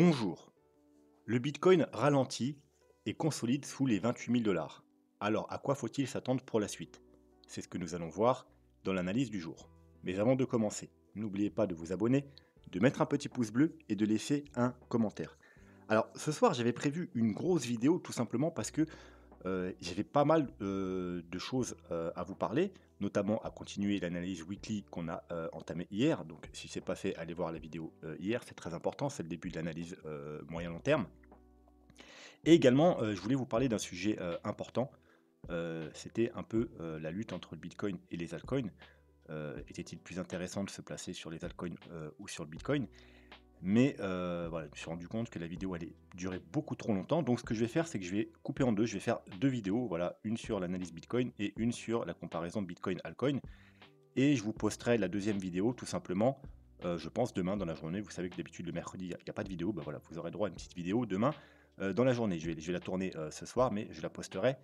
Bonjour. Le Bitcoin ralentit et consolide sous les 28 000 $. Alors, à quoi faut-il s'attendre pour la suite? C'est ce que nous allons voir dans l'analyse du jour. Mais avant de commencer, n'oubliez pas de vous abonner, de mettre un petit pouce bleu et de laisser un commentaire. Alors, ce soir, j'avais prévu une grosse vidéo tout simplement parce que j'avais pas mal de choses à vous parler, notamment à continuer l'analyse weekly qu'on a entamée hier. Donc, si ce n'est pas fait, allez voir la vidéo hier, c'est très important, c'est le début de l'analyse moyen-long terme. Et également, je voulais vous parler d'un sujet important. C'était un peu la lutte entre le Bitcoin et les altcoins. Était-il plus intéressant de se placer sur les altcoins ou sur le Bitcoin? Mais voilà, je me suis rendu compte que la vidéo allait durer beaucoup trop longtemps. Donc ce que je vais faire, c'est que je vais couper en deux. Je vais faire deux vidéos, voilà, une sur l'analyse Bitcoin et une sur la comparaison Bitcoin-altcoin. Et je vous posterai la deuxième vidéo tout simplement, je pense demain dans la journée. Vous savez que d'habitude le mercredi, il n'y a pas de vidéo. Bah voilà, vous aurez droit à une petite vidéo demain dans la journée. Je vais la tourner ce soir, mais je la posterai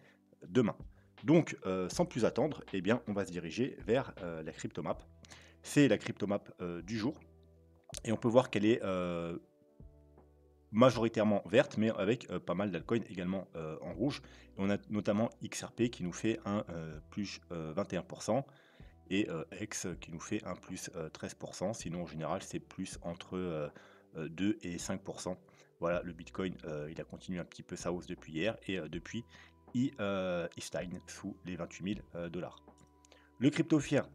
demain. Donc sans plus attendre, eh bien, on va se diriger vers la cryptomap. C'est la cryptomap du jour. Et on peut voir qu'elle est majoritairement verte, mais avec pas mal d'altcoins également en rouge. Et on a notamment XRP qui nous fait un plus 21% et X qui nous fait un plus 13%. Sinon, en général, c'est plus entre 2 et 5%. Voilà, le Bitcoin, il a continué un petit peu sa hausse depuis hier et depuis, il stagne sous les 28 000 $. Le crypto fier,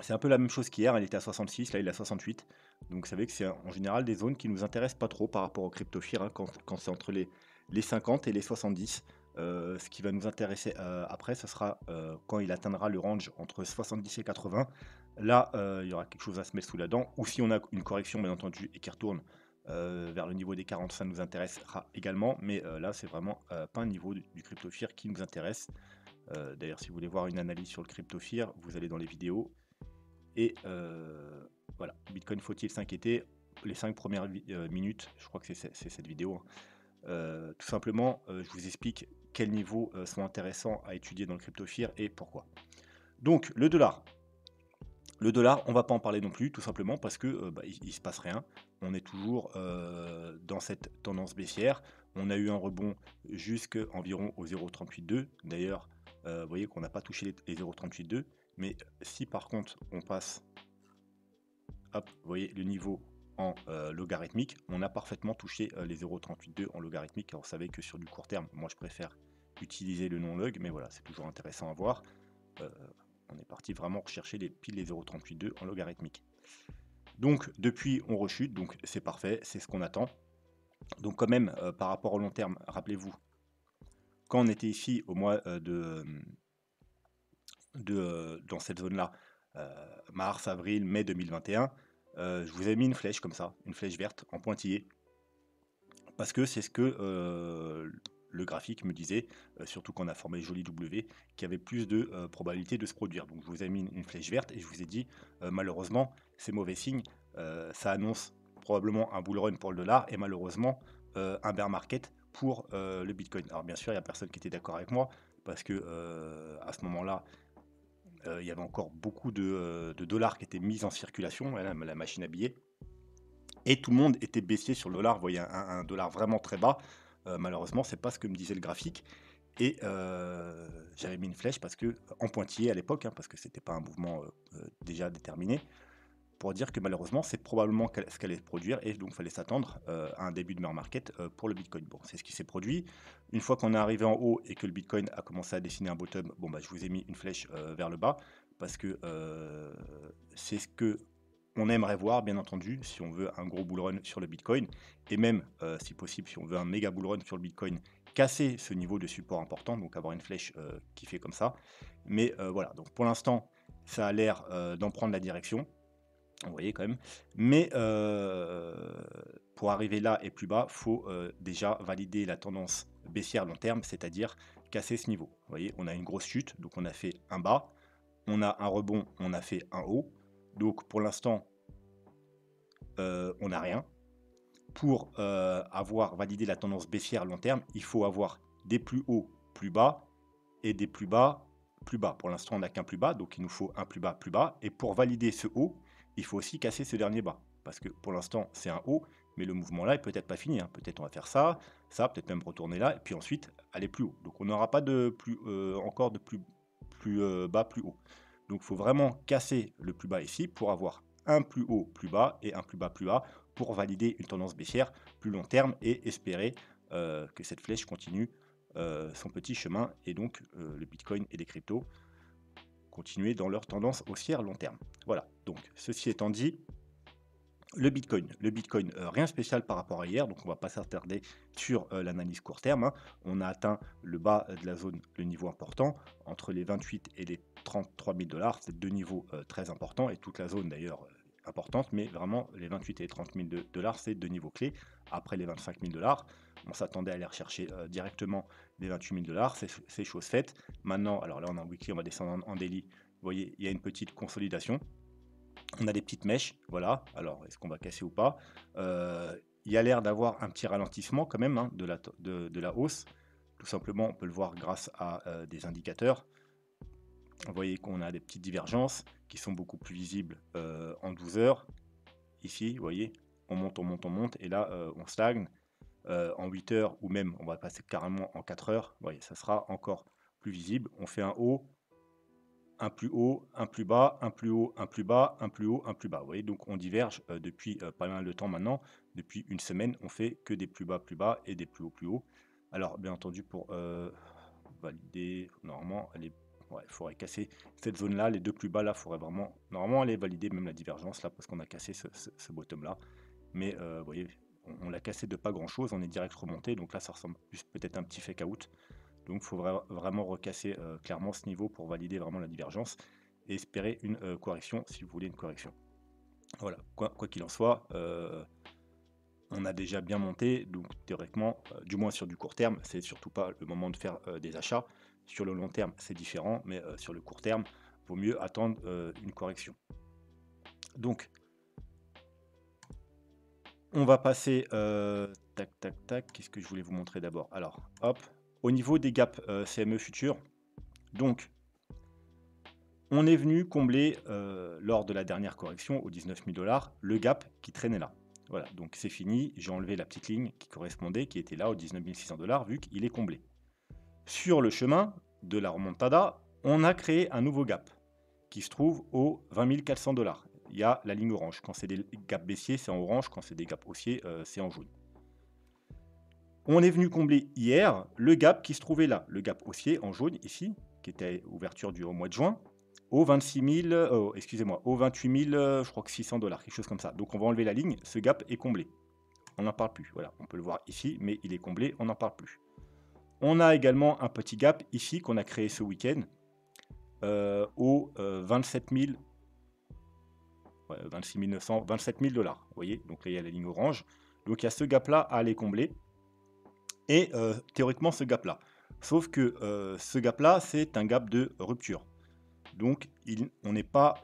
c'est un peu la même chose qu'hier, elle était à 66, là il est à 68. Donc vous savez que c'est en général des zones qui nous intéressent pas trop par rapport au crypto-fear, hein, quand c'est entre les 50 et les 70. Ce qui va nous intéresser après, ce sera quand il atteindra le range entre 70 et 80. Là, il y aura quelque chose à se mettre sous la dent. Ou si on a une correction, bien entendu, et qui retourne vers le niveau des 40, ça nous intéressera également. Mais là, c'est vraiment pas un niveau du crypto-fear qui nous intéresse. D'ailleurs, si vous voulez voir une analyse sur le crypto-fear, vous allez dans les vidéos. Et voilà, Bitcoin faut-il s'inquiéter? Les 5 premières minutes, je crois que c'est cette vidéo, hein. Tout simplement, je vous explique quels niveaux sont intéressants à étudier dans le crypto fear et pourquoi. Donc le dollar. Le dollar, on va pas en parler non plus, tout simplement parce que il se passe rien. On est toujours dans cette tendance baissière. On a eu un rebond jusqu'environ au 0,382. D'ailleurs, vous voyez qu'on n'a pas touché les 0,382. Mais si par contre on passe, hop, vous voyez le niveau en logarithmique, on a parfaitement touché les 0,382 en logarithmique. Alors vous savez que sur du court terme, moi je préfère utiliser le non-log, mais voilà, c'est toujours intéressant à voir. On est parti vraiment rechercher pile les 0,382 en logarithmique. Donc depuis on rechute, donc c'est parfait, c'est ce qu'on attend. Donc quand même par rapport au long terme, rappelez-vous, quand on était ici au mois dans cette zone-là, mars, avril, mai 2021, je vous ai mis une flèche comme ça, une flèche verte en pointillé, parce que c'est ce que le graphique me disait, surtout quand on a formé Joli W, qui avait plus de probabilité de se produire. Donc je vous ai mis une flèche verte et je vous ai dit, malheureusement, c'est mauvais signe, ça annonce probablement un bull run pour le dollar et malheureusement un bear market pour le Bitcoin. Alors bien sûr, il n'y a personne qui était d'accord avec moi, parce que à ce moment-là, il y avait encore beaucoup de dollars qui étaient mis en circulation, la machine à billets. Et tout le monde était baissier sur le dollar. Vous voyez un dollar vraiment très bas. Malheureusement, c'est pas ce que me disait le graphique. Et j'avais mis une flèche parce que, en pointillé à l'époque, hein, parce que c'était pas un mouvement déjà déterminé, pour dire que malheureusement, c'est probablement ce qu'allait se produire et donc il fallait s'attendre à un début de bear market pour le Bitcoin. Bon, c'est ce qui s'est produit. Une fois qu'on est arrivé en haut et que le Bitcoin a commencé à dessiner un bottom, bon, bah, je vous ai mis une flèche vers le bas parce que c'est ce que on aimerait voir, bien entendu, si on veut un gros bull run sur le Bitcoin et même, si possible, si on veut un méga bull run sur le Bitcoin, casser ce niveau de support important, donc avoir une flèche qui fait comme ça. Mais voilà, donc pour l'instant, ça a l'air d'en prendre la direction. Vous voyez quand même. Mais pour arriver là et plus bas, il faut déjà valider la tendance baissière long terme, c'est-à-dire casser ce niveau. Vous voyez, on a une grosse chute, donc on a fait un bas, on a un rebond, on a fait un haut. Donc pour l'instant, on n'a rien. Pour avoir validé la tendance baissière long terme, il faut avoir des plus hauts, plus bas, et des plus bas, plus bas. Pour l'instant, on n'a qu'un plus bas, donc il nous faut un plus bas, plus bas. Et pour valider ce haut, il faut aussi casser ce dernier bas. Parce que pour l'instant, c'est un haut, Mais le mouvement là est peut-être pas fini, hein. Peut-être on va faire ça, ça, peut-être même retourner là et puis ensuite aller plus haut. Donc on n'aura pas de plus, encore de plus bas, plus haut. Donc il faut vraiment casser le plus bas ici pour avoir un plus haut, plus bas et un plus bas, plus bas pour valider une tendance baissière plus long terme et espérer, que cette flèche continue, son petit chemin et donc, le bitcoin et les cryptos continuer dans leur tendance haussière long terme. Voilà, donc ceci étant dit, le bitcoin, rien spécial par rapport à hier, donc on va pas s'attarder sur, l'analyse court terme, hein. On a atteint le bas, de la zone, le niveau important, entre les 28 et les 33 000 $. C'est 2 niveaux, très importants et toute la zone d'ailleurs, importante, mais vraiment les 28 et les 30 000 c'est 2 niveaux clés. Après les 25 000 $, on s'attendait à aller rechercher, directement les 28 000 $, c'est chose faite. Maintenant, alors là on a un weekly, on va descendre en daily. Vous voyez, il y a une petite consolidation. On a des petites mèches, voilà. Alors, est-ce qu'on va casser ou pas? Il y a l'air d'avoir un petit ralentissement quand même, hein, de la hausse. Tout simplement, on peut le voir grâce à, des indicateurs. Vous voyez qu'on a des petites divergences qui sont beaucoup plus visibles, en 12 heures. Ici, vous voyez, on monte, on monte, on monte et là, on stagne. En 8 heures ou même on va passer carrément en 4 heures. Vous voyez, ça sera encore plus visible. On fait un haut, un plus haut, un plus bas, un plus haut, un plus bas, un plus haut, un plus bas. Vous voyez, donc on diverge depuis pas mal de temps maintenant. Depuis une semaine, on fait que des plus bas et des plus hauts, plus hauts. Alors, bien entendu, pour valider, normalement, ouais, il faudrait casser cette zone-là. Les deux plus bas, là, il faudrait vraiment, normalement, aller valider même la divergence, là, parce qu'on a cassé ce bottom-là. Mais vous voyez, on l'a cassé de pas grand-chose, on est direct remonté. Donc là, ça ressemble plus peut-être à un petit fake out. Donc il faut vraiment recasser clairement ce niveau pour valider vraiment la divergence et espérer une correction si vous voulez une correction. Voilà, quoi qu'il en soit, on a déjà bien monté, donc théoriquement, du moins sur du court terme, c'est surtout pas le moment de faire des achats. Sur le long terme, c'est différent, mais sur le court terme, vaut mieux attendre une correction. Donc, on va passer, tac, tac, tac, qu'est-ce que je voulais vous montrer d'abord? Alors, hop, au niveau des gaps CME futurs, donc on est venu combler, lors de la dernière correction aux 19 000 $, le gap qui traînait là. Voilà, donc c'est fini, j'ai enlevé la petite ligne qui correspondait, qui était là aux 19 600 $, vu qu'il est comblé. Sur le chemin de la remontada, on a créé un nouveau gap qui se trouve aux 20 400 $. Il y a la ligne orange. Quand c'est des gaps baissiers, c'est en orange. Quand c'est des gaps haussiers, c'est en jaune. On est venu combler hier le gap qui se trouvait là, le gap haussier en jaune ici, qui était ouverture du mois de juin, aux 26 000, excusez-moi, aux 28 000, je crois que 600 $, quelque chose comme ça. Donc on va enlever la ligne, ce gap est comblé. On n'en parle plus, voilà, on peut le voir ici, mais il est comblé, on n'en parle plus. On a également un petit gap ici qu'on a créé ce week-end, aux 27 000, 26 900, 27 000 $. Vous voyez, donc là il y a la ligne orange. Donc il y a ce gap-là à aller combler. Et théoriquement ce gap-là. Sauf que ce gap-là, c'est un gap de rupture. Donc il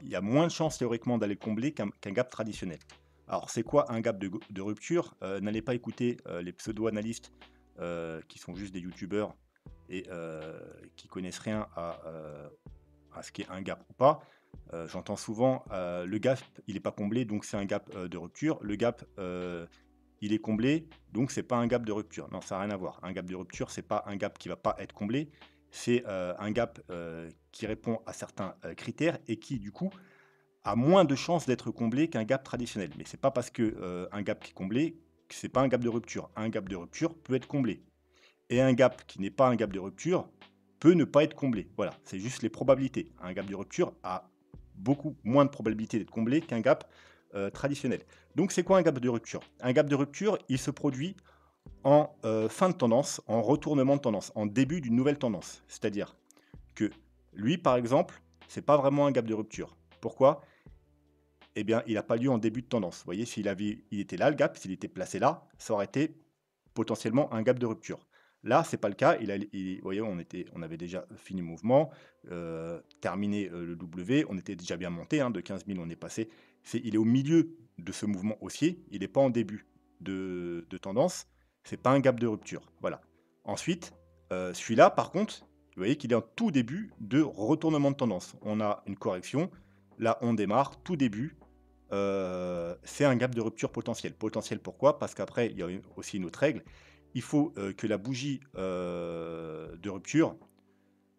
y a moins de chances théoriquement d'aller combler qu'un gap traditionnel. Alors c'est quoi un gap de rupture? N'allez pas écouter les pseudo-analystes qui sont juste des youtubeurs et qui connaissent rien à ce qu'est un gap ou pas. J'entends souvent le gap il n'est pas comblé donc c'est un gap de rupture. Le gap il est comblé, donc c'est pas un gap de rupture. Non, ça n'a rien à voir. Un gap de rupture, c'est pas un gap qui va pas être comblé, c'est un gap qui répond à certains critères et qui, du coup, a moins de chances d'être comblé qu'un gap traditionnel. Mais c'est pas parce que un gap qui est comblé que c'est pas un gap de rupture. Un gap de rupture peut être comblé. Et un gap qui n'est pas un gap de rupture peut ne pas être comblé. Voilà, c'est juste les probabilités. Un gap de rupture a beaucoup moins de probabilité d'être comblé qu'un gap traditionnel. Donc c'est quoi un gap de rupture? Un gap de rupture, il se produit en fin de tendance, en retournement de tendance, en début d'une nouvelle tendance. C'est-à-dire que lui, par exemple, c'est pas vraiment un gap de rupture. Pourquoi? Eh bien, il n'a pas lieu en début de tendance. Vous voyez, il était là, le gap, s'il était placé là, ça aurait été potentiellement un gap de rupture. Là, c'est pas le cas. Vous voyez, on avait déjà fini le mouvement, terminé le W. On était déjà bien monté, hein, de 15 000, on est passé. Il est au milieu de ce mouvement haussier. Il n'est pas en début de tendance. C'est pas un gap de rupture. Voilà. Ensuite, celui-là, par contre, vous voyez qu'il est en tout début de retournement de tendance. On a une correction. Là, on démarre, tout début. c'est un gap de rupture potentiel. Potentiel pourquoi? Parce qu'après, il y a aussi une autre règle. Il faut, que la bougie, de rupture,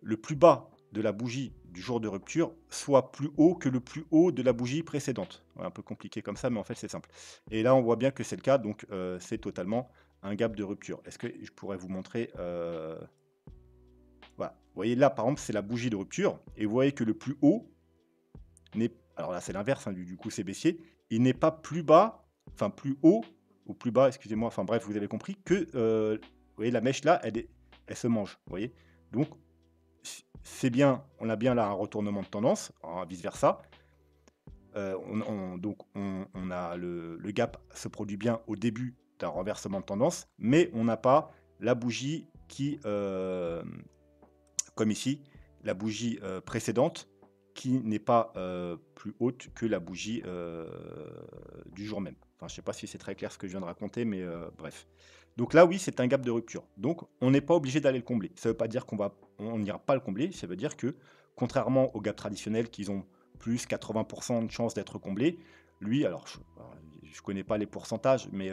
le plus bas de la bougie du jour de rupture soit plus haut que le plus haut de la bougie précédente. Ouais, un peu compliqué comme ça, mais en fait, c'est simple. Et là, on voit bien que c'est le cas, donc c'est totalement un gap de rupture. Est-ce que je pourrais vous montrer, voilà. Vous voyez là, par exemple, c'est la bougie de rupture et vous voyez que le plus haut n'est, alors là, c'est l'inverse, hein, du coup, c'est baissier. Il n'est pas plus bas, enfin plus haut ou plus bas, excusez-moi, enfin bref, vous avez compris que, vous voyez la mèche là, elle se mange, vous voyez? Donc c'est bien, on a bien là un retournement de tendance, vice versa. On a le gap se produit bien au début d'un renversement de tendance, mais on n'a pas la bougie qui, comme ici, la bougie, précédente qui n'est pas, plus haute que la bougie, du jour même. Enfin, je ne sais pas si c'est très clair ce que je viens de raconter, mais bref. Donc là, oui, c'est un gap de rupture. Donc on n'est pas obligé d'aller le combler. Ça ne veut pas dire on n'ira pas le combler, ça veut dire que, contrairement aux gaps traditionnels qui ont plus 80 de chances d'être comblés, lui, alors je connais pas les pourcentages, mais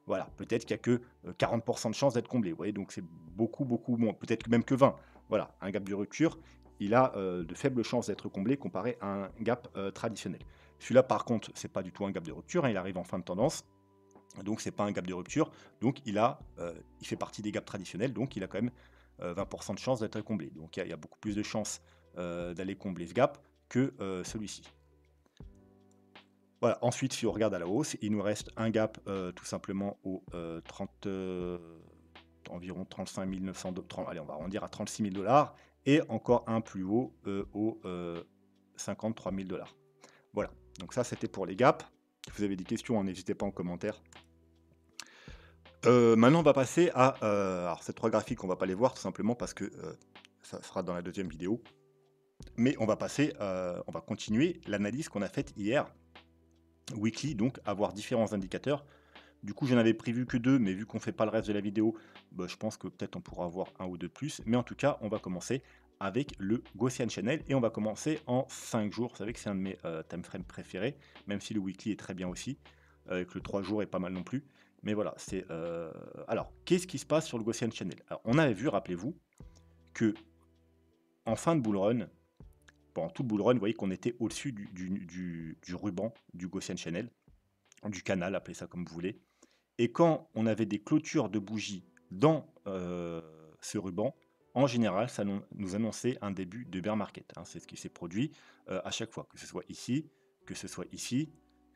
voilà, peut-être qu'il y a que, 40 de chances d'être comblé. Vous voyez? Donc c'est beaucoup, beaucoup moins, peut-être même que 20. Voilà, un gap de rupture, il a, de faibles chances d'être comblé comparé à un gap, traditionnel. Celui-là, par contre, c'est pas du tout un gap de rupture, hein, il arrive en fin de tendance, donc c'est pas un gap de rupture, donc il fait partie des gaps traditionnels, donc il a quand même, 20 de chances d'être comblé. Donc il y a beaucoup plus de chances, d'aller combler ce gap que, celui-ci. Voilà, ensuite, si on regarde à la hausse, il nous reste un gap, tout simplement au, 30, environ 35 900 allez, on va arrondir à 36 000 et encore un plus haut, au, 53 000 $. Voilà, donc ça, c'était pour les gaps. Si vous avez des questions, hein, n'hésitez pas en commentaire. Maintenant, on va passer à, alors ces 3 graphiques, on va pas les voir tout simplement parce que, ça sera dans la deuxième vidéo. Mais on va passer, on va continuer l'analyse qu'on a faite hier, weekly, donc avoir différents indicateurs. Du coup, j'en avais prévu que 2, mais vu qu'on fait pas le reste de la vidéo, bah, je pense que peut-être on pourra avoir un ou 2 de plus. Mais en tout cas, on va commencer avec le Gaussian Channel et on va commencer en 5 jours. Vous savez que c'est un de mes, time frames préférés, même si le weekly est très bien aussi, que le 3 jours est pas mal non plus. Mais voilà, c'est, alors, qu'est-ce qui se passe sur le Gaussian Channel? Alors, on avait vu, rappelez-vous, que en fin de bull run, pendant tout le bull run, vous voyez qu'on était au-dessus du ruban du Gaussian Channel, du canal, appelez ça comme vous voulez. Et quand on avait des clôtures de bougies dans, ce ruban, en général, ça nous annonçait un début de bear market, hein. C'est ce qui s'est produit, à chaque fois, que ce soit ici, que ce soit ici,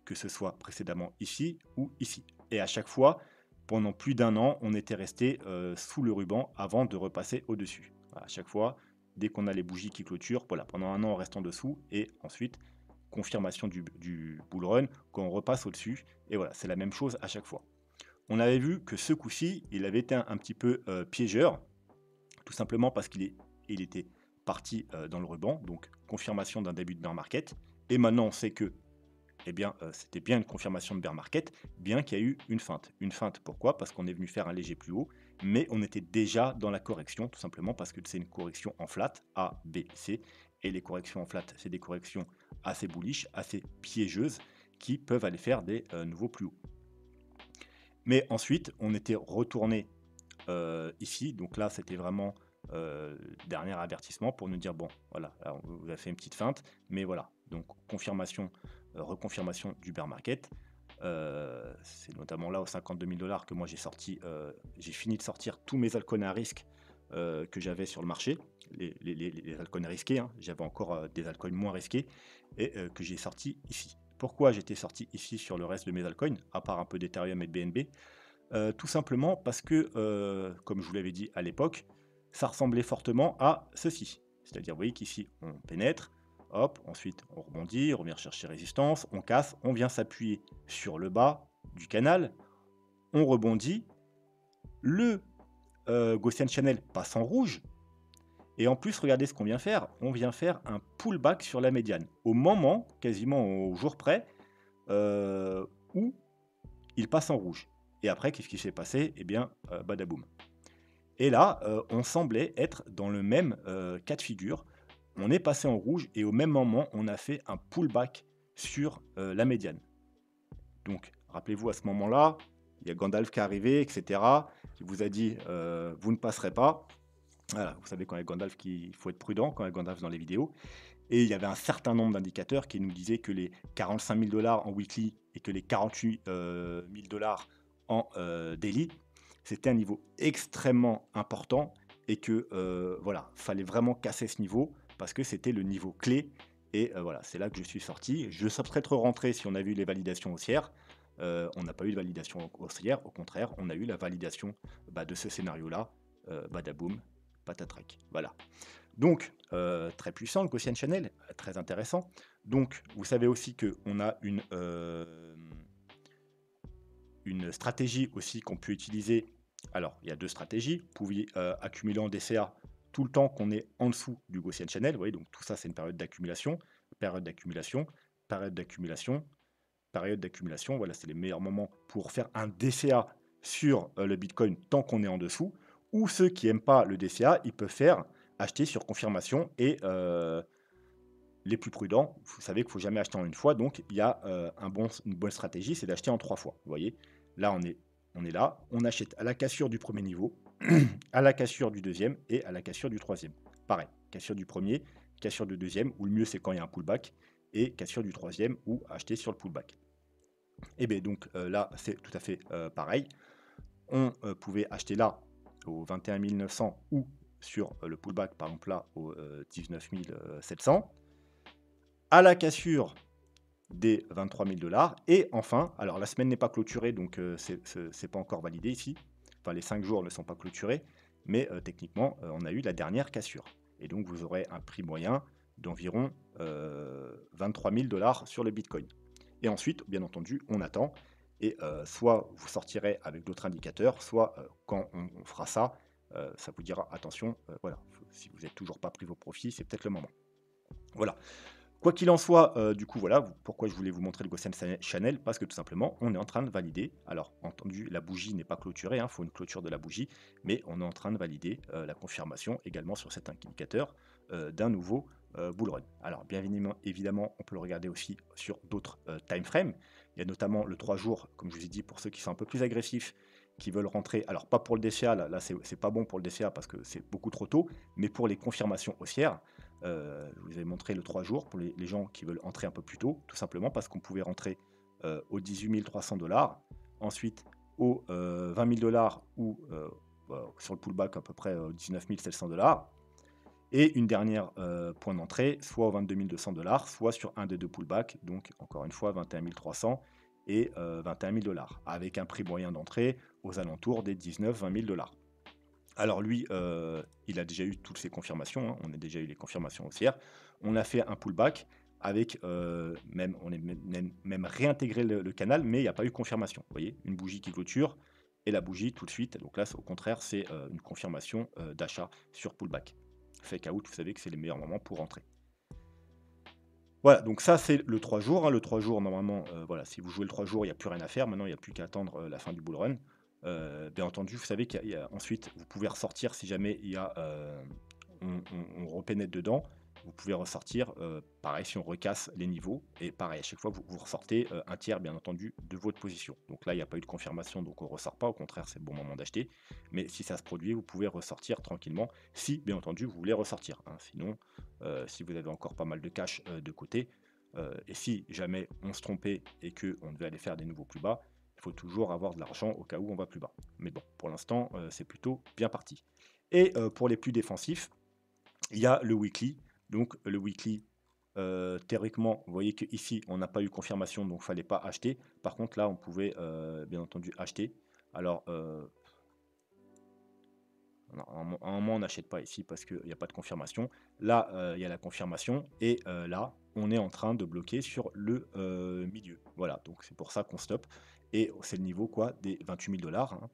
que ce soit précédemment ici ou ici. Et à chaque fois, pendant plus d'un an, on était resté, sous le ruban avant de repasser au-dessus. Voilà, à chaque fois, dès qu'on a les bougies qui clôturent, voilà, pendant un an, on reste en dessous et ensuite, confirmation du bull run, quand on repasse au-dessus et voilà, c'est la même chose à chaque fois. On avait vu que ce coup-ci, il avait été un petit peu, piégeur, tout simplement parce il était parti, dans le ruban, donc confirmation d'un début de bear market et maintenant on sait que, eh bien, c'était bien une confirmation de bear market, bien qu'il y a eu une feinte. Une feinte pourquoi? Parce qu'on est venu faire un léger plus haut, mais on était déjà dans la correction, tout simplement parce que c'est une correction en flat, A, B, C et les corrections en flat, c'est des corrections assez bullish, assez piégeuses, qui peuvent aller faire des, nouveaux plus hauts. Mais ensuite, on était retourné, ici, donc là, c'était vraiment, dernier avertissement pour nous dire: «Bon, voilà, alors on vous a fait une petite feinte, mais voilà». Donc confirmation, reconfirmation du bear market. C'est notamment là aux 52 000 $ que moi j'ai fini de sortir tous mes altcoins à risque, que j'avais sur le marché. Les altcoins risqués, hein. J'avais encore, des altcoins moins risqués et que j'ai sortis ici. Pourquoi j'étais sorti ici sur le reste de mes altcoins, à part un peu d'Ethereum et de BNB? Tout simplement parce que, comme je vous l'avais dit à l'époque, ça ressemblait fortement à ceci. C'est-à-dire, vous voyez qu'ici, on pénètre, hop, ensuite on rebondit, on vient chercher résistance, on casse, on vient s'appuyer sur le bas du canal, on rebondit, le, Gaussian Channel passe en rouge et en plus, regardez ce qu'on vient faire, on vient faire un pullback sur la médiane. Au moment, quasiment au jour près, où il passe en rouge. Et après, qu'est-ce qui s'est passé? Eh bien, badaboum. Et là, on semblait être dans le même, cas de figure. On est passé en rouge et au même moment, on a fait un pullback sur la médiane. Donc, rappelez-vous, à ce moment-là, il y a Gandalf qui est arrivé, etc., qui vous a dit vous ne passerez pas. Voilà, vous savez, quand il y a Gandalf, il faut être prudent quand il y a Gandalf dans les vidéos. Et il y avait un certain nombre d'indicateurs qui nous disaient que les 45 000 $ en weekly et que les 48 000 $ en daily, c'était un niveau extrêmement important et que voilà, fallait vraiment casser ce niveau parce que c'était le niveau clé. Et voilà, c'est là que je suis sorti. Je serais peut-être rentré si on avait eu les validations haussières. On n'a pas eu de validation haussière, au contraire, on a eu la validation de ce scénario-là. Badaboum, patatrac. Voilà. Donc, très puissant le quotient Chanel, très intéressant. Donc, vous savez aussi qu'on a une stratégie aussi qu'on peut utiliser. Alors, il y a deux stratégies. Vous pouvez accumuler en DCA tout le temps qu'on est en dessous du Gaussian Channel. Vous voyez, donc tout ça, c'est une période d'accumulation, période d'accumulation, période d'accumulation, période d'accumulation. Voilà, c'est les meilleurs moments pour faire un DCA sur le Bitcoin tant qu'on est en dessous. Ou ceux qui n'aiment pas le DCA, ils peuvent faire acheter sur confirmation et les plus prudents, vous savez qu'il ne faut jamais acheter en une fois, donc il y a une bonne stratégie, c'est d'acheter en 3 fois. Vous voyez, là on est là, on achète à la cassure du premier niveau, à la cassure du deuxième et à la cassure du troisième. Pareil, cassure du premier, cassure du deuxième, ou le mieux c'est quand il y a un pullback, et cassure du troisième ou acheter sur le pullback. Et bien donc là c'est tout à fait pareil. On pouvait acheter là au 21 900 ou sur le pullback par exemple là au 19 700. À la cassure des 23 000 $. Et enfin, alors la semaine n'est pas clôturée, donc c'est pas encore validé ici. Enfin, les 5 jours ne sont pas clôturés, mais techniquement, on a eu la dernière cassure. Et donc, vous aurez un prix moyen d'environ 23 000 $ sur le Bitcoin. Et ensuite, bien entendu, on attend. Et soit vous sortirez avec d'autres indicateurs, soit quand on fera ça, ça vous dira attention, voilà, si vous n'êtes toujours pas pris vos profits, c'est peut-être le moment. Voilà. Quoi qu'il en soit, du coup, voilà, pourquoi je voulais vous montrer le Gaussian Channel, parce que tout simplement, on est en train de valider. Alors, entendu, la bougie n'est pas clôturée, il faut une clôture de la bougie, mais on est en train de valider la confirmation également sur cet indicateur d'un nouveau bull run. Alors, bien évidemment, on peut le regarder aussi sur d'autres time frames. Il y a notamment le 3 jours, comme je vous ai dit, pour ceux qui sont un peu plus agressifs, qui veulent rentrer. Alors, pas pour le DCA, là c'est pas bon pour le DCA parce que c'est beaucoup trop tôt, mais pour les confirmations haussières. Je vous avais montré le 3 jours pour les gens qui veulent entrer un peu plus tôt, tout simplement parce qu'on pouvait rentrer aux 18 300 $, ensuite aux 20 000 $ ou sur le pullback à peu près 19 700 $, et une dernière point d'entrée, soit aux 22 200 $, soit sur un des deux pullbacks, donc encore une fois 21 300 et 21 000 $, avec un prix moyen d'entrée aux alentours des 19-20 000 $. Alors lui, il a déjà eu toutes ses confirmations, hein, on a déjà eu les confirmations haussières. On a fait un pullback avec, on est même réintégré le canal, mais il n'y a pas eu confirmation. Vous voyez? Une bougie qui clôture et la bougie tout de suite. Donc là, au contraire, c'est une confirmation d'achat sur pullback. Fake out, vous savez que c'est les meilleurs moments pour rentrer. Voilà, donc ça c'est le 3 jours, hein. Le 3 jours normalement, voilà, si vous jouez le 3 jours, il y a plus rien à faire. Maintenant, il y a plus qu'à attendre, la fin du bull run. Bien entendu, vous savez qu'il y a ensuite, vous pouvez ressortir si jamais il y a, on repénètre dedans. Vous pouvez ressortir, pareil si on recasse les niveaux et pareil à chaque fois vous ressortez, un tiers bien entendu de votre position. Donc là, il n'y a pas eu de confirmation, donc on ressort pas, au contraire, c'est le bon moment d'acheter. Mais si ça se produit, vous pouvez ressortir tranquillement si bien entendu vous voulez ressortir, hein. Sinon, si vous avez encore pas mal de cash, de côté, et si jamais on se trompait et qu'on devait aller faire des nouveaux plus bas, il faut toujours avoir de l'argent au cas où on va plus bas. Mais bon, pour l'instant, c'est plutôt bien parti. Et pour les plus défensifs, il y a le weekly. Donc le weekly, théoriquement, vous voyez qu'ici, on n'a pas eu confirmation, donc il ne fallait pas acheter. Par contre, là, on pouvait bien entendu acheter. Alors, non, à un moment, on n'achète pas ici parce qu'il n'y a pas de confirmation. Là, il y a la confirmation. Et là, on est en train de bloquer sur le milieu. Voilà, donc c'est pour ça qu'on stoppe. Et c'est le niveau quoi, des 28 000 $, hein.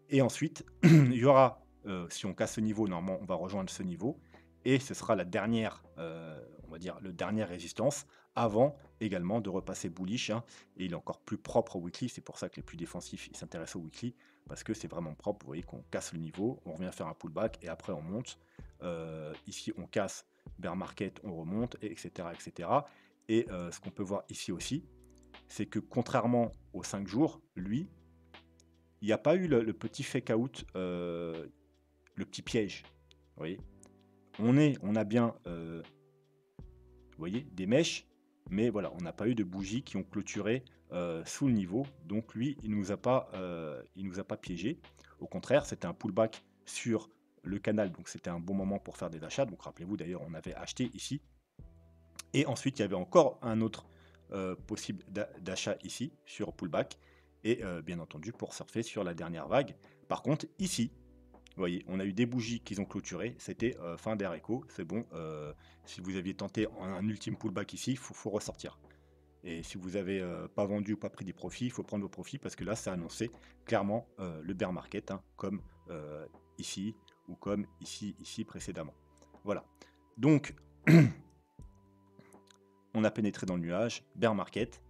Et ensuite, il y aura, si on casse ce niveau, normalement, on va rejoindre ce niveau. Et ce sera la dernière, on va dire, le dernière résistance avant également de repasser bullish, hein. Et il est encore plus propre au weekly. C'est pour ça que les plus défensifs ils s'intéressent au weekly parce que c'est vraiment propre. Vous voyez qu'on casse le niveau, on revient faire un pullback et après on monte. Ici, on casse bear market, on remonte, et etc., etc. Et ce qu'on peut voir ici aussi, c'est que contrairement aux 5 jours, lui, il n'y a pas eu le petit fake out, le petit piège. Vous voyez? On a bien, vous voyez, des mèches, mais voilà, on n'a pas eu de bougies qui ont clôturé, sous le niveau. Donc lui, il nous a pas piégé. Au contraire, c'était un pullback sur le canal, donc c'était un bon moment pour faire des achats. Donc rappelez-vous d'ailleurs, on avait acheté ici et ensuite il y avait encore un autre, possible d'achat ici sur pullback et bien entendu pour surfer sur la dernière vague. Par contre ici, vous voyez, on a eu des bougies qu'ils ont clôturées, c'était, fin d'air écho, c'est bon, si vous aviez tenté un ultime pullback ici, il faut ressortir. Et si vous avez, pas vendu ou pas pris des profits, il faut prendre vos profits parce que là, ça annonçait clairement, le bear market, hein, comme, ici ou comme ici précédemment. Voilà. Donc on a pénétré dans le nuage, bear market.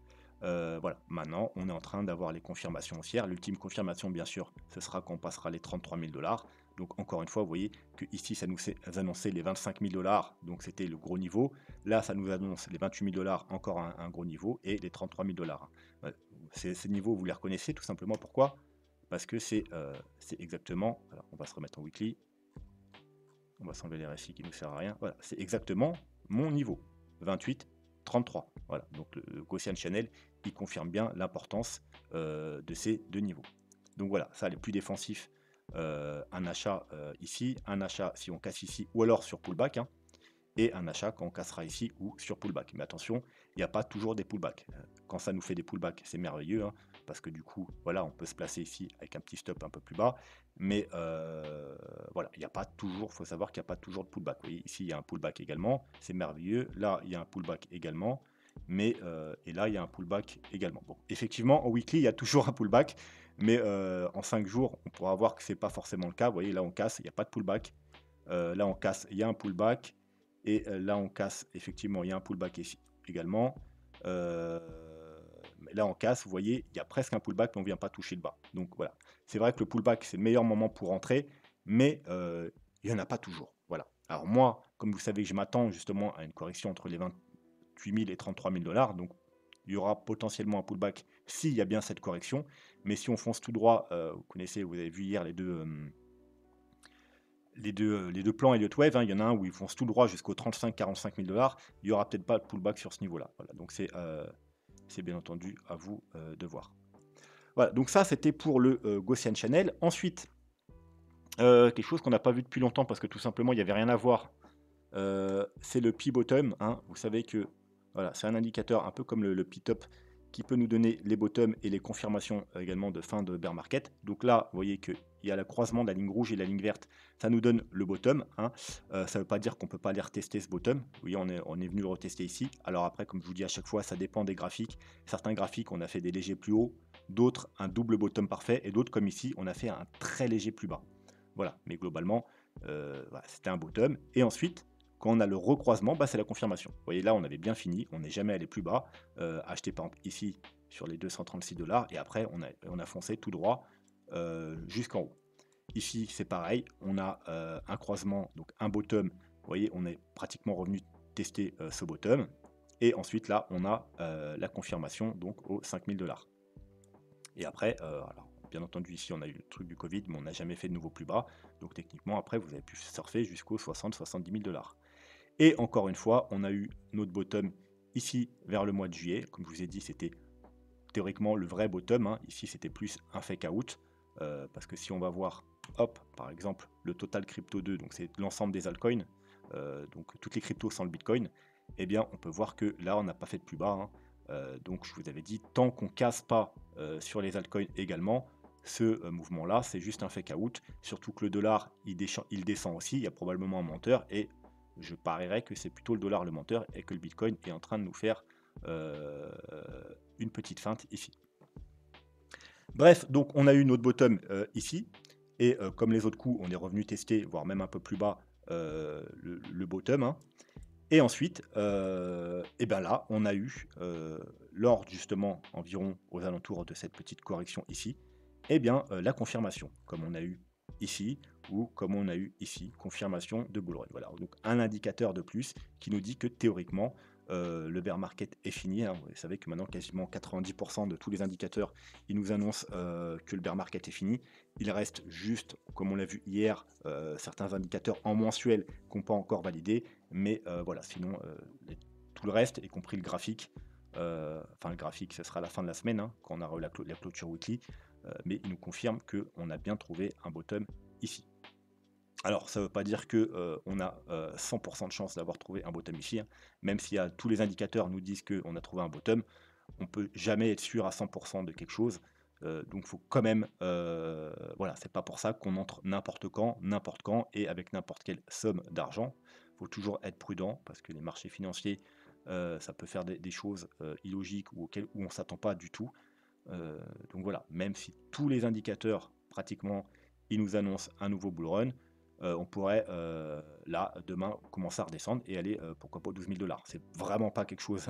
Voilà, maintenant, on est en train d'avoir les confirmations haussières. L'ultime confirmation, bien sûr, ce sera quand on passera les 33 000 $. Donc, encore une fois, vous voyez que ici, ça nous annonçait les 25 000 $, donc c'était le gros niveau. Là, ça nous annonce les 28 000 $, encore un gros niveau, et les 33 000 $. Ces niveaux, vous les reconnaissez tout simplement. Pourquoi? Parce que c'est exactement. Alors, on va se remettre en weekly. On va s'enlever les RSI qui ne nous sert à rien. Voilà, c'est exactement mon niveau. 28, 33. Voilà, donc le Gaussian Channel, il confirme bien l'importance de ces deux niveaux. Donc voilà, ça les plus défensifs, un achat ici, un achat si on casse ici, ou alors sur pullback, hein, et un achat quand on cassera ici ou sur pullback. Mais attention, il n'y a pas toujours des pullbacks. Quand ça nous fait des pullbacks, c'est merveilleux, hein, parce que du coup, voilà, on peut se placer ici avec un petit stop un peu plus bas. Mais voilà, il n'y a pas toujours, il faut savoir qu'il n'y a pas toujours de pullback. Vous voyez, ici, il y a un pullback également, c'est merveilleux. Là, il y a un pullback également. Mais, et là, il y a un pullback également. Bon, effectivement, en weekly, il y a toujours un pullback. Mais en 5 jours, on pourra voir que ce n'est pas forcément le cas. Vous voyez, là, on casse, il n'y a pas de pullback. Là, on casse, il y a un pullback. Et là, on casse, effectivement, il y a un pullback ici également. Euh, mais là, on casse, vous voyez, il y a presque un pullback, mais on ne vient pas toucher le bas. Donc voilà, c'est vrai que le pullback, c'est le meilleur moment pour entrer, mais il n'y en a pas toujours. Voilà. Alors moi, comme vous savez que je m'attends justement à une correction entre les 28 000 et 33 000 $, donc il y aura potentiellement un pullback s'il y a bien cette correction. Mais si on fonce tout droit, vous connaissez, vous avez vu hier les deux plans Elliott Wave, hein, il y en a un où ils foncent tout droit jusqu'aux 35-45 000 $. Il n'y aura peut-être pas de pullback sur ce niveau-là. Voilà, donc c'est bien entendu à vous de voir. Voilà, donc ça c'était pour le Gaussian Channel. Ensuite, quelque chose qu'on n'a pas vu depuis longtemps parce que tout simplement il n'y avait rien à voir, c'est le P-Bottom, hein. Vous savez que voilà, c'est un indicateur un peu comme le P-Top qui peut nous donner les bottoms et les confirmations également de fin de bear market. Donc là, vous voyez qu'il y a le croisement de la ligne rouge et de la ligne verte, ça nous donne le bottom, hein. Ça ne veut pas dire qu'on ne peut pas aller retester ce bottom. Vous voyez, on est venu le retester ici. Alors après, comme je vous dis à chaque fois, ça dépend des graphiques. Certains graphiques, on a fait des légers plus hauts, d'autres un double bottom parfait, et d'autres comme ici, on a fait un très léger plus bas. Voilà, mais globalement, voilà, c'était un bottom. Et ensuite, quand on a le recroisement, bah, c'est la confirmation. Vous voyez, là, on avait bien fini, on n'est jamais allé plus bas. Acheté par exemple ici sur les 236 $, et après, on a foncé tout droit jusqu'en haut. Ici, c'est pareil, on a un croisement, donc un bottom. Vous voyez, on est pratiquement revenu tester ce bottom. Et ensuite, là, on a la confirmation donc aux 5000 $. Et après, alors, bien entendu, ici, on a eu le truc du Covid, mais on n'a jamais fait de nouveau plus bas. Donc, techniquement, après, vous avez pu surfer jusqu'aux 60-70 000 $. Et encore une fois, on a eu notre bottom ici vers le mois de juillet. Comme je vous ai dit, c'était théoriquement le vrai bottom, hein. Ici, c'était plus un fake out. Parce que si on va voir, hop, par exemple, le total crypto 2, donc c'est l'ensemble des altcoins, donc toutes les cryptos sans le Bitcoin, eh bien, on peut voir que là, on n'a pas fait de plus bas, hein. Donc, je vous avais dit, tant qu'on casse pas sur les altcoins également, ce mouvement-là, c'est juste un fake out. Surtout que le dollar, il descend aussi. Il y a probablement un monteur et je parierais que c'est plutôt le dollar le menteur et que le Bitcoin est en train de nous faire une petite feinte ici. Bref, donc on a eu notre bottom ici, et comme les autres coups, on est revenu tester, voire même un peu plus bas, le bottom, hein. Et ensuite, et ben là, on a eu, lors justement environ aux alentours de cette petite correction ici, et bien la confirmation, comme on a eu ici, ou comme on a eu ici, confirmation de bull run. Voilà, donc un indicateur de plus qui nous dit que théoriquement, le bear market est fini, hein. Vous savez que maintenant quasiment 90% de tous les indicateurs, ils nous annoncent, que le bear market est fini. Il reste juste, comme on l'a vu hier, certains indicateurs en mensuel qui n'ont pas encore validé, mais voilà, sinon, tout le reste, y compris le graphique, enfin le graphique, ce sera à la fin de la semaine, hein, quand on aura la clôture weekly, mais il nous confirme qu'on a bien trouvé un bottom ici. Alors, ça ne veut pas dire que, on a, 100 de chance d'avoir trouvé un bottom ici, hein. Même si tous les indicateurs nous disent qu'on a trouvé un bottom, on peut jamais être sûr à 100 de quelque chose. Donc faut quand même, voilà, c'est pas pour ça qu'on entre n'importe quand et avec n'importe quelle somme d'argent. Faut toujours être prudent parce que les marchés financiers, ça peut faire des choses, illogiques ou auxquelles où on s'attend pas du tout. Heu, donc voilà, même si tous les indicateurs, pratiquement, ils nous annoncent un nouveau bull run, on pourrait, là, demain, commencer à redescendre et aller, pourquoi pas aux 12 000 $. C'est vraiment pas quelque chose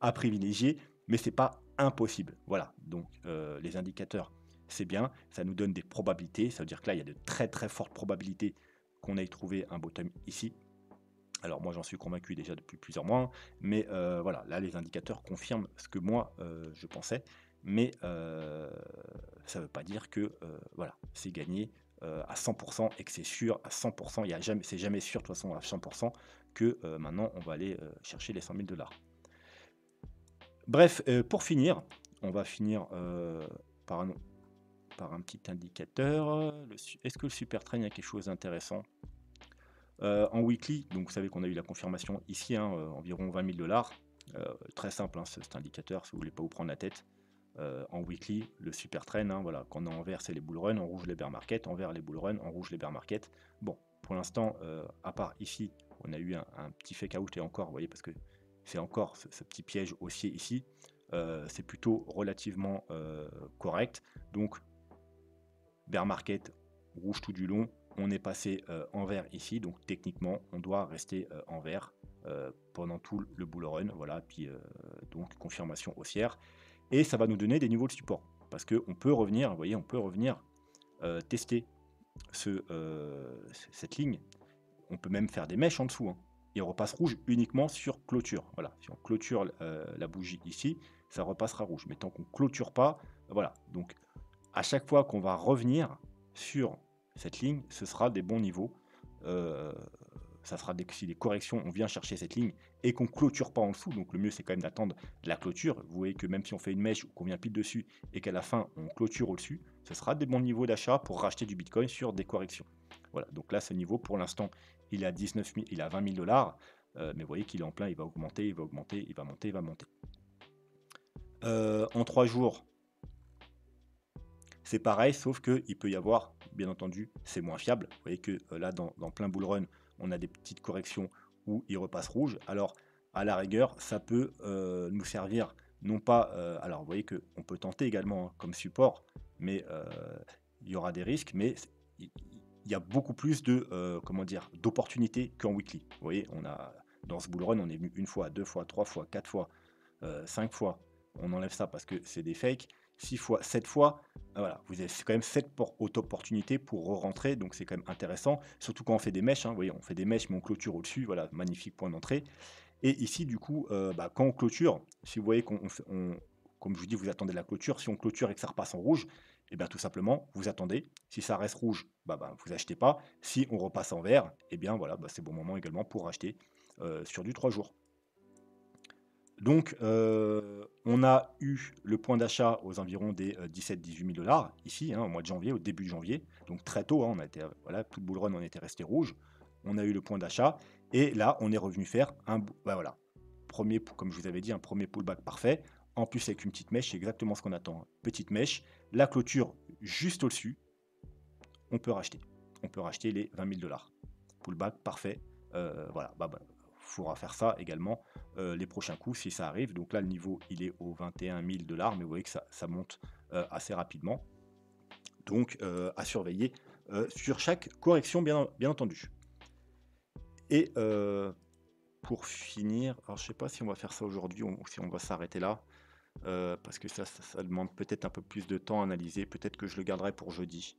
à privilégier, mais c'est pas impossible. Voilà, donc les indicateurs, c'est bien, ça nous donne des probabilités, ça veut dire que là, il y a de très, très fortes probabilités qu'on aille trouver un bottom ici. Alors moi, j'en suis convaincu déjà depuis plusieurs mois, hein, mais voilà, là, les indicateurs confirment ce que moi, je pensais, mais ça ne veut pas dire que, voilà, c'est gagné, à 100 et que c'est sûr à 100. Il y a jamais c'est jamais sûr de toute façon à 100 que, maintenant on va aller, chercher les 100 000 $. Bref, pour finir, on va finir, par un petit indicateur, est-ce que le super trend, il y a quelque chose d'intéressant? En weekly, donc vous savez qu'on a eu la confirmation ici, hein, environ 20 000 $. Très simple, hein, cet indicateur, si vous voulez pas vous prendre la tête. En weekly, le super trend, hein, voilà, quand on est en vert, c'est les bull run, en rouge les bear market, en vert les bull run, en rouge les bear market. Bon, pour l'instant, à part ici, on a eu un petit fake out et encore, vous voyez, parce que c'est encore ce petit piège haussier ici, c'est plutôt relativement, correct. Donc bear market, rouge tout du long, on est passé, en vert ici, donc techniquement, on doit rester, en vert, pendant tout le bull run, voilà, puis, donc confirmation haussière et ça va nous donner des niveaux de support. Parce qu'on peut revenir, vous voyez, on peut revenir, tester cette ligne. On peut même faire des mèches en dessous, hein, et on repasse rouge uniquement sur clôture. Voilà, si on clôture, la bougie ici, ça repassera rouge, mais tant qu'on clôture pas, voilà, donc à chaque fois qu'on va revenir sur cette ligne, ce sera des bons niveaux. Heu, Ça sera si des corrections, on vient chercher cette ligne et qu'on clôture pas en dessous, donc le mieux c'est quand même d'attendre la clôture. Vous voyez que même si on fait une mèche ou qu'on vient pile dessus et qu'à la fin on clôture au-dessus, ce sera des bons niveaux d'achat pour racheter du bitcoin sur des corrections. Voilà, donc là ce niveau pour l'instant, il est à 19 000, il est à 20 000 $, mais vous voyez qu'il est en plein, il va augmenter, il va augmenter, il va monter, il va monter. En 3 jours, c'est pareil, sauf qu'il peut y avoir, bien entendu, c'est moins fiable. Vous voyez que là, dans plein bull run, on a des petites corrections où il repasse rouge. Alors, à la rigueur, ça peut nous servir, non pas. Alors, vous voyez qu'on peut tenter également, hein, comme support, mais il y aura des risques, mais il y a beaucoup plus de, comment dire, d'opportunités qu'en weekly. Vous voyez, dans ce bull run, on est venu une fois, deux fois, trois fois, quatre fois, 5 fois. On enlève ça parce que c'est des fakes. 6 fois, 7 fois, voilà, vous avez quand même 7 opportunités pour re-rentrer, donc c'est quand même intéressant, surtout quand on fait des mèches, hein. Vous voyez, on fait des mèches, mais on clôture au-dessus, voilà, magnifique point d'entrée. Et ici, du coup, bah, quand on clôture, si vous voyez comme je vous dis, vous attendez la clôture, si on clôture et que ça repasse en rouge, et bien tout simplement, vous attendez. Si ça reste rouge, bah, vous achetez pas. Si on repasse en vert, et bien voilà, bah, c'est bon moment également pour acheter sur du 3 jours. Donc, on a eu le point d'achat aux environs des 17 000 $-18 000 ici, hein, au mois de janvier, au début janvier. Donc très tôt, hein, on a été, voilà, tout le bull run, on était resté rouge. On a eu le point d'achat et là, on est revenu faire bah, voilà, comme je vous avais dit, un premier pullback parfait. En plus, avec une petite mèche, c'est exactement ce qu'on attend, hein. Petite mèche, la clôture juste au-dessus, on peut racheter. On peut racheter les 20 000 $. Pullback parfait. Voilà, bah, faudra faire ça également les prochains coups si ça arrive. Donc là, le niveau, il est aux 21 000 $, mais vous voyez que ça monte assez rapidement. Donc à surveiller sur chaque correction, bien entendu. Et pour finir, alors je sais pas si on va faire ça aujourd'hui ou si on va s'arrêter là, parce que ça demande peut-être un peu plus de temps à analyser. Peut-être que je le garderai pour jeudi.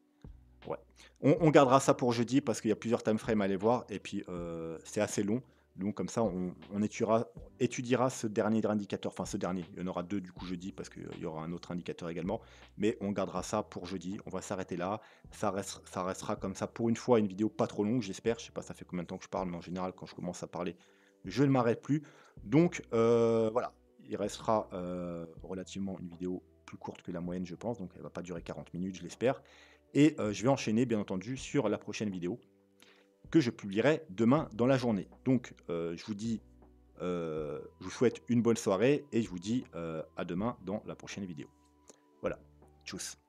Ouais. On gardera ça pour jeudi parce qu'il y a plusieurs time frames à aller voir et puis, c'est assez long. Donc comme ça, on étudiera ce dernier indicateur, enfin ce dernier, il y en aura 2 du coup jeudi parce qu'il y aura un autre indicateur également, mais on gardera ça pour jeudi. On va s'arrêter là. Ça restera comme ça pour une fois une vidéo pas trop longue, j'espère. Je sais pas ça fait combien de temps que je parle, mais en général quand je commence à parler, je ne m'arrête plus. Donc voilà, il restera, relativement une vidéo plus courte que la moyenne je pense, donc elle va pas durer 40 minutes, je l'espère et je vais enchaîner bien entendu sur la prochaine vidéo que je publierai demain dans la journée. Donc, je vous dis, je vous souhaite une bonne soirée et je vous dis, à demain dans la prochaine vidéo. Voilà, tchuss.